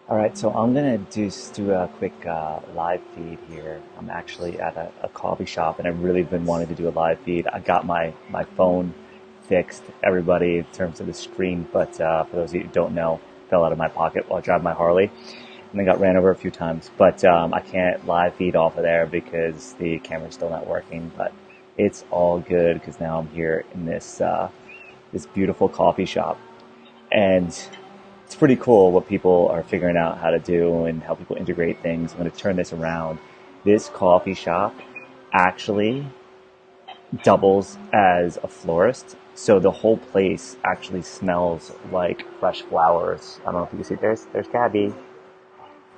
All right, so I'm gonna just do a quick live feed here. I'm actually at a coffee shop, and I've really been wanting to do a live feed. I got my phone fixed, everybody, in terms of the screen, but for those of you who don't know, fell out of my pocket while I drive my Harley, and then got ran over a few times. But I can't live feed off of there because the camera's still not working. But it's all good because now I'm here in this beautiful coffee shop, and it's pretty cool what people are figuring out how to do and how people integrate things. I'm going to turn this around. This coffee shop actually doubles as a florist. So the whole place actually smells like fresh flowers. I don't know if you can see, there's Gabby.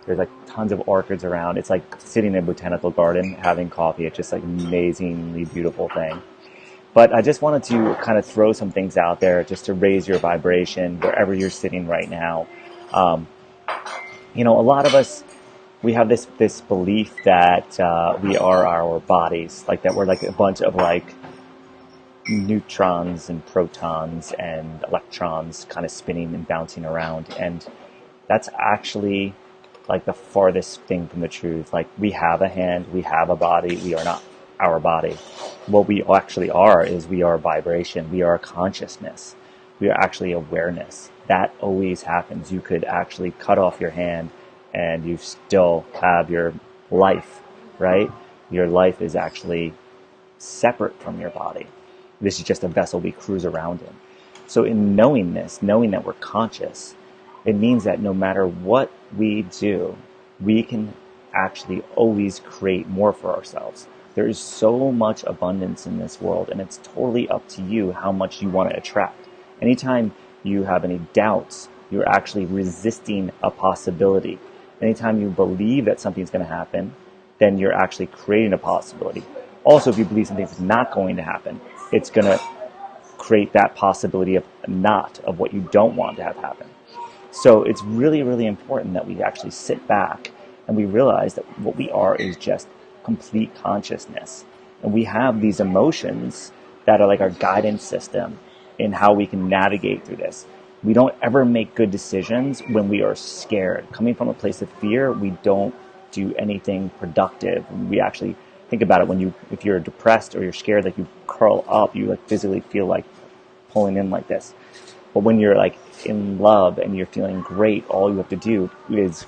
There's like tons of orchids around. It's like sitting in a botanical garden having coffee. It's just like an amazingly beautiful thing. But I just wanted to kind of throw some things out there just to raise your vibration wherever you're sitting right now. Um, a lot of us, we have this belief that we are our bodies, like that we're like a bunch of like neutrons and protons and electrons kind of spinning and bouncing around. And that's actually like the farthest thing from the truth. Like we have a hand, we have a body, we are not our body. What we actually are is we are vibration, we are consciousness, we are actually awareness. That always happens. You could actually cut off your hand and you still have your life, right? Your life is actually separate from your body. This is just a vessel we cruise around in. So in knowing this, knowing that we're conscious, it means that no matter what we do, we can actually always create more for ourselves. There is so much abundance in this world, and it's totally up to you how much you want to attract. Anytime you have any doubts, you're actually resisting a possibility. Anytime you believe that something's going to happen, then you're actually creating a possibility. Also, if you believe something's not going to happen, it's going to create that possibility of not, of what you don't want to have happen. So it's really, really important that we actually sit back and we realize that what we are is just complete consciousness. And we have these emotions that are like our guidance system in how we can navigate through this. We don't ever make good decisions when we are scared. Coming from a place of fear, we don't do anything productive. We actually think about it if you're depressed or you're scared, like you curl up, you like physically feel like pulling in like this. But when you're like in love and you're feeling great, all you have to do is,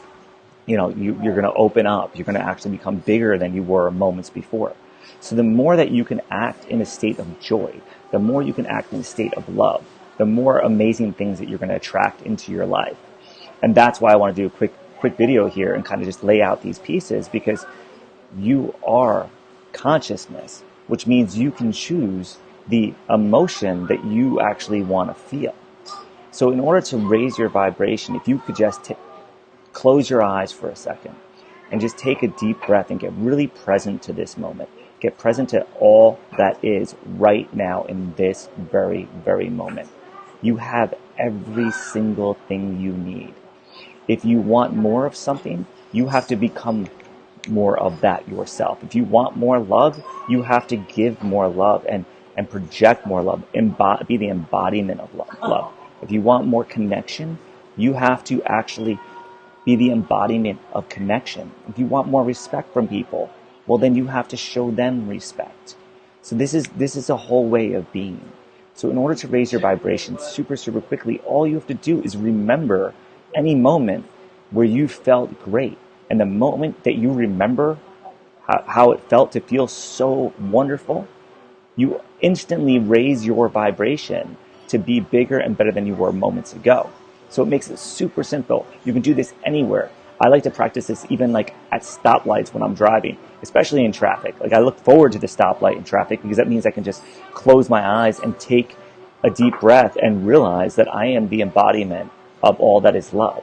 you're going to open up. You're going to actually become bigger than you were moments before. So the more that you can act in a state of joy, the more you can act in a state of love, the more amazing things that you're going to attract into your life. And that's why I want to do a quick video here and kind of just lay out these pieces, because you are consciousness, which means you can choose the emotion that you actually want to feel. So in order to raise your vibration, if you could just close your eyes for a second and just take a deep breath and get really present to this moment. Get present to all that is right now in this very, very moment. You have every single thing you need. If you want more of something, you have to become more of that yourself. If you want more love, you have to give more love and project more love, be the embodiment of love. If you want more connection, you have to actually be the embodiment of connection. If you want more respect from people, well, then you have to show them respect. So this is a whole way of being. So in order to raise your vibration super, super quickly, all you have to do is remember any moment where you felt great. And the moment that you remember how it felt to feel so wonderful, you instantly raise your vibration to be bigger and better than you were moments ago. So it makes it super simple. You can do this anywhere. I like to practice this even like at stoplights when I'm driving, especially in traffic. Like I look forward to the stoplight in traffic because that means I can just close my eyes and take a deep breath and realize that I am the embodiment of all that is love.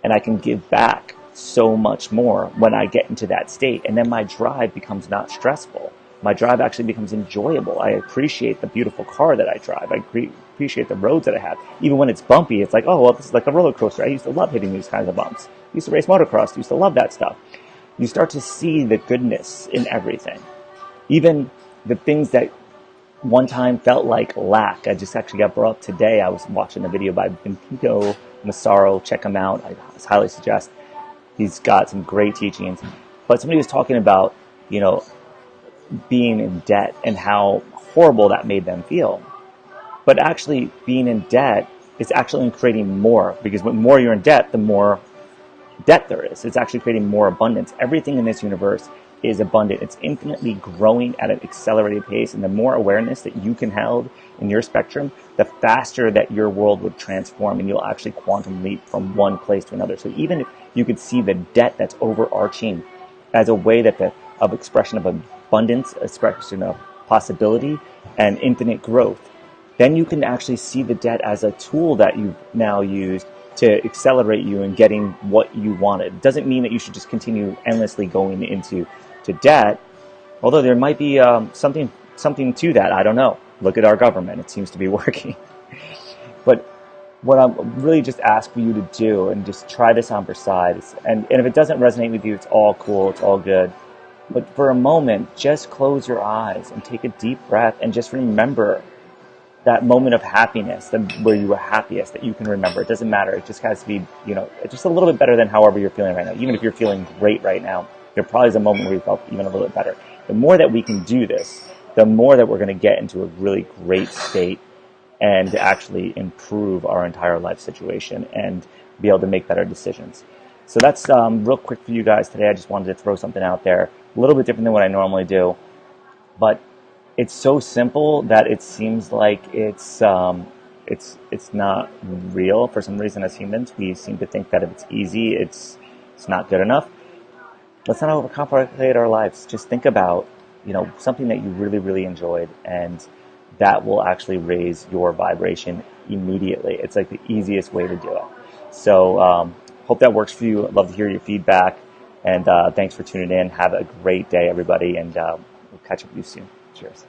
And I can give back so much more when I get into that state. And then my drive becomes not stressful. My drive actually becomes enjoyable. I appreciate the beautiful car that I drive. I appreciate the roads that I have. Even when it's bumpy, it's like, oh, well, this is like a roller coaster. I used to love hitting these kinds of bumps. I used to race motocross. I used to love that stuff. You start to see the goodness in everything. Even the things that one time felt like lack. I just actually got brought up today. I was watching a video by Benito Massaro, check him out. I highly suggest. He's got some great teachings. But somebody was talking about, being in debt and how horrible that made them feel. But actually, being in debt is actually creating more, because the more you're in debt, the more debt there is. It's actually creating more abundance. Everything in this universe is abundant. It's infinitely growing at an accelerated pace. And the more awareness that you can hold in your spectrum, the faster that your world would transform, and you'll actually quantum leap from one place to another. So even if you could see the debt that's overarching as a way that of expression of abundance, expression of possibility and infinite growth, then you can actually see the debt as a tool that you've now used to accelerate you in getting what you wanted. It doesn't mean that you should just continue endlessly going into debt, although there might be something to that. I don't know. Look at our government. It seems to be working. But what I'm really just asking you to do, and just try this on for size, and if it doesn't resonate with you, it's all cool, it's all good. But for a moment, just close your eyes and take a deep breath and just remember that moment of happiness, where you were happiest, that you can remember. It doesn't matter. It just has to be, just a little bit better than however you're feeling right now. Even if you're feeling great right now, there probably is a moment where you felt even a little bit better. The more that we can do this, the more that we're going to get into a really great state and actually improve our entire life situation and be able to make better decisions. So that's real quick for you guys today. I just wanted to throw something out there, a little bit different than what I normally do, but it's so simple that it seems like it's not real. For some reason, as humans, we seem to think that if it's easy, it's not good enough. Let's not overcomplicate our lives. Just think about, something that you really, really enjoyed, and that will actually raise your vibration immediately. It's like the easiest way to do it. So hope that works for you. I'd love to hear your feedback, and thanks for tuning in. Have a great day, everybody, and we'll catch up with you soon. Cheers.